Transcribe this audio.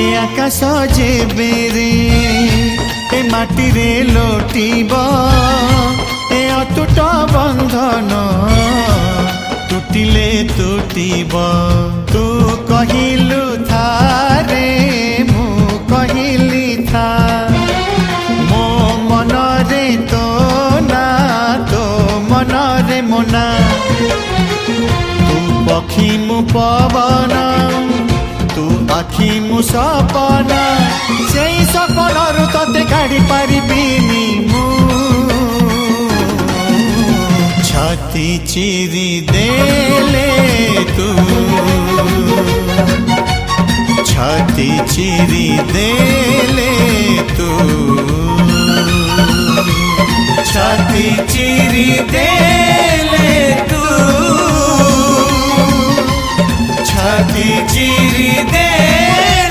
ए आकाश जेबेरे ए माटी रे लोटिब ए अटूट बंधन टूटिले टूटिब तू कहिलु था रे मु कहिली था मो मन रे तो ना तो मन रे मोना तू पक्षी मु पवन तू आखि मु सपना से सपन तते काढ़ी पारिबिनी मु छाती चिरी देले तू छाती चिरी देले तू छाती चिरी देले तू छाती चिरी दे